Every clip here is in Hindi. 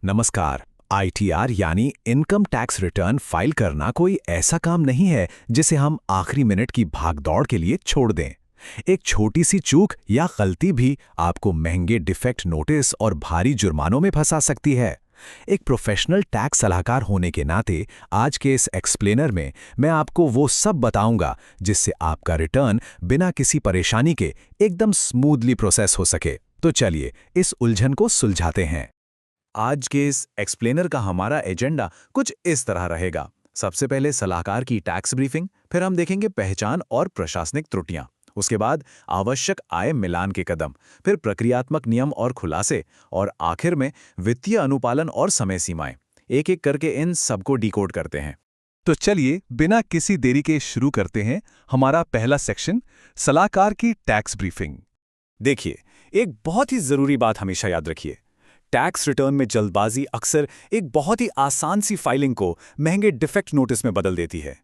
नमस्कार। आईटीआर यानी इनकम टैक्स रिटर्न फाइल करना कोई ऐसा काम नहीं है जिसे हम आखिरी मिनट की भागदौड़ के लिए छोड़ दें। एक छोटी सी चूक या गलती भी आपको महंगे डिफेक्ट नोटिस और भारी जुर्मानों में फंसा सकती है। एक प्रोफेशनल टैक्स सलाहकार होने के नाते आज के इस एक्सप्लेनर में मैं आपको वो सब बताऊंगा जिससे आपका रिटर्न बिना किसी परेशानी के एकदम स्मूथली प्रोसेस हो सके। तो चलिए इस उलझन को सुलझाते हैं। आज के इस एक्सप्लेनर का हमारा एजेंडा कुछ इस तरह रहेगा। सबसे पहले सलाहकार की टैक्स ब्रीफिंग, फिर हम देखेंगे पहचान और प्रशासनिक त्रुटियां, उसके बाद आवश्यक आय मिलान के कदम, फिर प्रक्रियात्मक नियम और खुलासे, और आखिर में वित्तीय अनुपालन और समय सीमाएं। एक एक करके इन सबको डिकोड करते हैं। तो चलिए बिना किसी देरी के शुरू करते हैं हमारा पहला सेक्शन, सलाहकार की टैक्स ब्रीफिंग। देखिए, एक बहुत ही जरूरी बात हमेशा याद रखिए। टैक्स रिटर्न में जल्दबाजी अक्सर एक बहुत ही आसान सी फाइलिंग को महंगे डिफेक्ट नोटिस में बदल देती है।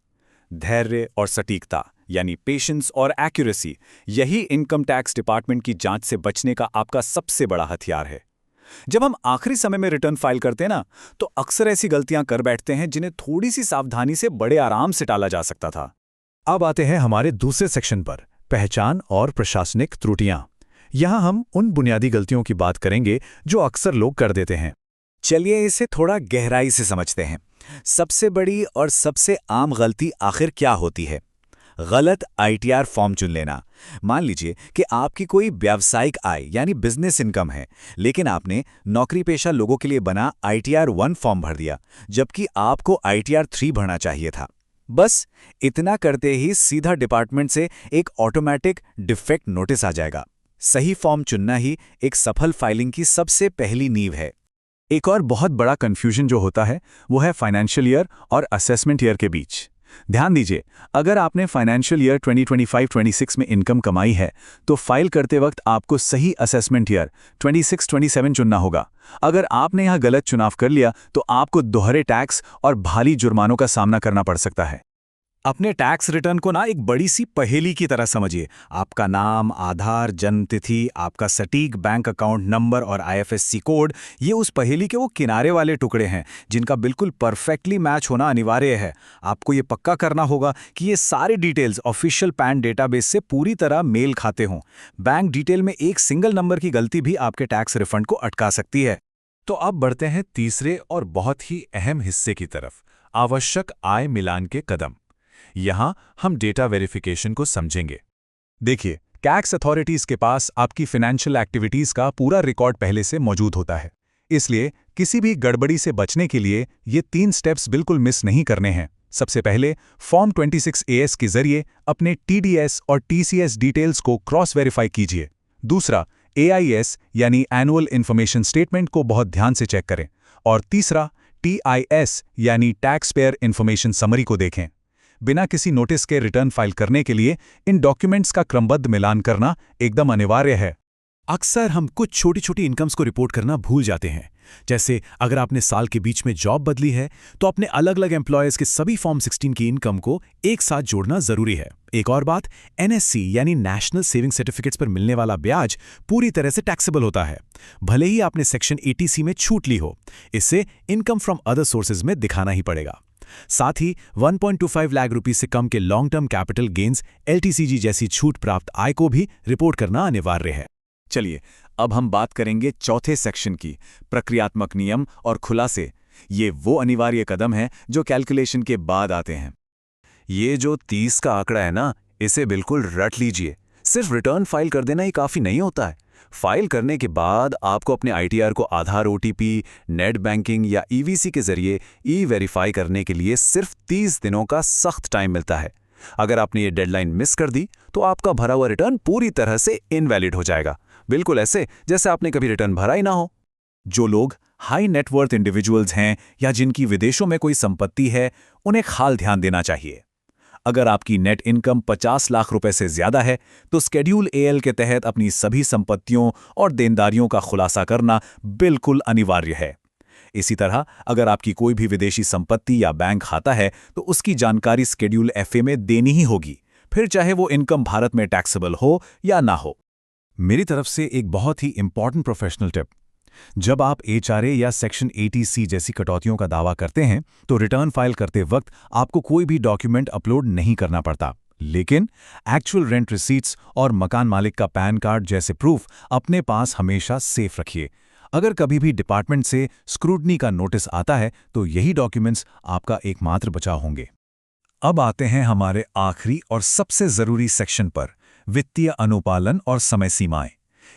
धैर्य और सटीकता यानी पेशेंस और एक्यूरेसी, यही इनकम टैक्स डिपार्टमेंट की जांच से बचने का आपका सबसे बड़ा हथियार है। जब हम आखिरी समय में रिटर्न फाइल करते हैं ना, तो अक्सर ऐसी गलतियां कर बैठते हैं जिन्हें थोड़ी सी सावधानी से बड़े आराम से टाला जा सकता था। अब आते हैं हमारे दूसरे सेक्शन पर, पहचान और प्रशासनिक त्रुटियां। यहाँ हम उन बुनियादी गलतियों की बात करेंगे जो अक्सर लोग कर देते हैं। चलिए इसे थोड़ा गहराई से समझते हैं। सबसे बड़ी और सबसे आम गलती आखिर क्या होती है? गलत आईटीआर फॉर्म चुन लेना। मान लीजिए कि आपकी कोई व्यावसायिक आय यानी बिजनेस इनकम है, लेकिन आपने नौकरी पेशा लोगों के लिए बना आईटीआर 1 फॉर्म भर दिया, जबकि आपको आईटीआर 3 भरना चाहिए था। बस इतना करते ही सीधा डिपार्टमेंट से एक ऑटोमेटिक डिफेक्ट नोटिस आ जाएगा। सही फॉर्म चुनना ही एक सफल फाइलिंग की सबसे पहली नींव है। एक और बहुत बड़ा कंफ्यूजन जो होता है वो है फाइनेंशियल ईयर और असेसमेंट ईयर के बीच। ध्यान दीजिए, अगर आपने फाइनेंशियल ईयर 2025-26 में इनकम कमाई है तो फाइल करते वक्त आपको सही असेसमेंट ईयर 26-27 चुनना होगा। अगर आपने यह गलत चुनाव कर लिया तो आपको दोहरे टैक्स और भारी जुर्मानों का सामना करना पड़ सकता है। अपने टैक्स रिटर्न को ना एक बड़ी सी पहेली की तरह समझिए। आपका नाम, आधार, जन्म तिथि, आपका सटीक बैंक अकाउंट नंबर और आईएफएससी कोड, ये उस पहेली के वो किनारे वाले टुकड़े हैं जिनका बिल्कुल परफेक्टली मैच होना अनिवार्य है। आपको ये पक्का करना होगा कि ये सारे डिटेल्स ऑफिशियल पैन डेटाबेस से पूरी तरह मेल खाते हों। बैंक डिटेल में एक सिंगल नंबर की गलती भी आपके टैक्स रिफंड को अटका सकती है। तो अब बढ़ते हैं तीसरे और बहुत ही अहम हिस्से की तरफ, आवश्यक आय मिलान के कदम। यहां हम डेटा वेरिफिकेशन को समझेंगे। देखिए, टैक्स अथॉरिटीज के पास आपकी फाइनेंशियल एक्टिविटीज का पूरा रिकॉर्ड पहले से मौजूद होता है, इसलिए किसी भी गड़बड़ी से बचने के लिए ये 3 स्टेप्स बिल्कुल मिस नहीं करने हैं। सबसे पहले फॉर्म 26AS के जरिए अपने टीडीएस और टीसीएस डिटेल्स को क्रॉस वेरीफाई कीजिए। दूसरा, AIS यानी एनुअल इन्फॉर्मेशन स्टेटमेंट को बहुत ध्यान से चेक करें। और तीसरा, TIS यानी टैक्स पेयर इन्फॉर्मेशन समरी को देखें। बिना किसी नोटिस के रिटर्न फाइल करने के लिए इन डॉक्यूमेंट्स का क्रमबद्ध मिलान करना एकदम अनिवार्य है। अक्सर हम कुछ छोटी छोटी इनकम्स को रिपोर्ट करना भूल जाते हैं। जैसे अगर आपने साल के बीच में जॉब बदली है तो अपने अलग अलग एम्प्लॉयर्स के सभी फॉर्म 16 की इनकम को एक साथ जोड़ना जरूरी है। एक और बात, NSC यानी नेशनल सेविंग सर्टिफिकेट्स पर मिलने वाला ब्याज पूरी तरह से टैक्सेबल होता है, भले ही आपने सेक्शन 80C में छूट ली हो। इससे इनकम फ्रॉम अदर सोर्सेज में दिखाना ही पड़ेगा। साथ ही 1.25 लाख रुपए से कम के long term capital gains LTCG जैसी छूट प्राप्त आय को भी रिपोर्ट करना अनिवार्य है। चलिए अब हम बात करेंगे चौथे सेक्शन की, प्रक्रियात्मक नियम और खुलासे। ये वो अनिवार्य कदम है जो कैलकुलेशन के बाद आते हैं। ये जो 30 का आंकड़ा है ना, इसे बिल्कुल रट लीजिए। सिर्फ रिटर्न फाइल कर देना ही काफी नहीं होता है। फाइल करने के बाद आपको अपने आईटीआर को आधार OTP, नेट बैंकिंग या EVC के जरिए वेरीफाई करने के लिए सिर्फ 30 दिनों का सख्त टाइम मिलता है। अगर आपने ये डेडलाइन मिस कर दी तो आपका भरा हुआ रिटर्न पूरी तरह से इनवैलिड हो जाएगा, बिल्कुल ऐसे जैसे आपने कभी रिटर्न भरा ही ना हो। जो लोग हाई नेटवर्थ इंडिविजुअल्स हैं या जिनकी विदेशों में कोई संपत्ति है, उन्हें खास ध्यान देना चाहिए। अगर आपकी नेट इनकम 50 लाख रुपए से ज्यादा है तो शेड्यूल AL के तहत अपनी सभी संपत्तियों और देनदारियों का खुलासा करना बिल्कुल अनिवार्य है। इसी तरह अगर आपकी कोई भी विदेशी संपत्ति या बैंक खाता है तो उसकी जानकारी शेड्यूल FA में देनी ही होगी, फिर चाहे वो इनकम भारत में टैक्सेबल हो या ना हो। मेरी तरफ से एक बहुत ही इंपॉर्टेंट प्रोफेशनल टिप, जब आप HRA या सेक्शन 80C जैसी कटौतियों का दावा करते हैं तो रिटर्न फाइल करते वक्त आपको कोई भी डॉक्यूमेंट अपलोड नहीं करना पड़ता, लेकिन एक्चुअल रेंट रिसीट्स और मकान मालिक का पैन कार्ड जैसे प्रूफ अपने पास हमेशा सेफ रखिए। अगर कभी भी डिपार्टमेंट से स्क्रूटनी का नोटिस आता है तो यही डॉक्यूमेंट्स आपका एकमात्र बचाव होंगे। अब आते हैं हमारे आखिरी और सबसे जरूरी सेक्शन पर, वित्तीय अनुपालन और समय सीमाएं।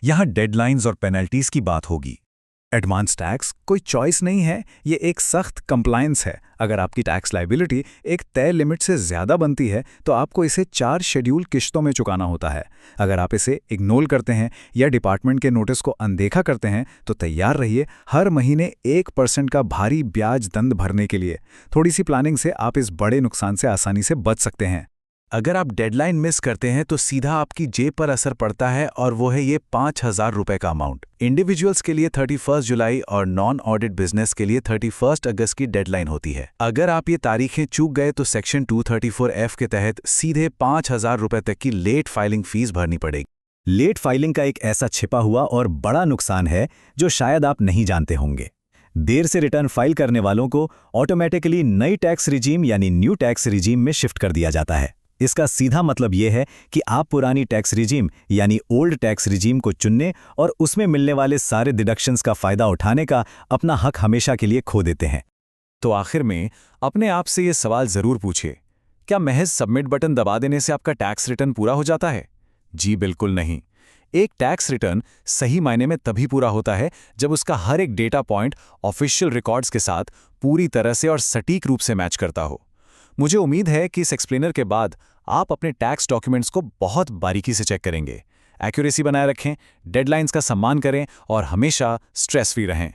यहाँ डेडलाइंस और पेनल्टीज की बात होगी। एडवांस टैक्स कोई चॉइस नहीं है, ये एक सख्त कंप्लायंस है। अगर आपकी टैक्स लायबिलिटी एक तय लिमिट से ज़्यादा बनती है तो आपको इसे 4 शेड्यूल किश्तों में चुकाना होता है। अगर आप इसे इग्नोर करते हैं या डिपार्टमेंट के नोटिस को अनदेखा करते हैं तो तैयार रहिए हर महीने 1% का भारी ब्याज दंड भरने के लिए। थोड़ी सी प्लानिंग से आप इस बड़े नुकसान से आसानी से बच सकते हैं। अगर आप डेडलाइन मिस करते हैं तो सीधा आपकी जेब पर असर पड़ता है, और वो है ये 5,000 रुपए का अमाउंट। इंडिविजुअल्स के लिए 31 जुलाई और नॉन ऑडिट बिजनेस के लिए 31 अगस्त की डेडलाइन होती है। अगर आप ये तारीखें चूक गए तो सेक्शन 234F के तहत सीधे 5,000 रुपए तक की लेट फाइलिंग फीस भरनी पड़ेगी। लेट फाइलिंग का एक ऐसा छिपा हुआ और बड़ा नुकसान है जो शायद आप नहीं जानते होंगे। देर से रिटर्न फाइल करने वालों को ऑटोमेटिकली नई टैक्स रिजीम यानी न्यू टैक्स रिजीम में शिफ्ट कर दिया जाता है। इसका सीधा मतलब यह है कि आप पुरानी टैक्स रिजीम यानी ओल्ड टैक्स रिजीम को चुनने और उसमें मिलने वाले सारे डिडक्शंस का फायदा उठाने का अपना हक हमेशा के लिए खो देते हैं। तो आखिर में अपने आप से ये सवाल जरूर पूछिए, क्या महज सबमिट बटन दबा देने से आपका टैक्स रिटर्न पूरा हो जाता है? जी बिल्कुल नहीं। एक टैक्स रिटर्न सही मायने में तभी पूरा होता है जब उसका हर एक डेटा पॉइंट ऑफिशियल रिकॉर्ड्स के साथ पूरी तरह से और सटीक रूप से मैच करता हो। मुझे उम्मीद है कि इस एक्सप्लेनर के बाद आप अपने टैक्स डॉक्यूमेंट्स को बहुत बारीकी से चेक करेंगे। एक्यूरेसी बनाए रखें, डेडलाइंस का सम्मान करें और हमेशा स्ट्रेस फ्री रहें।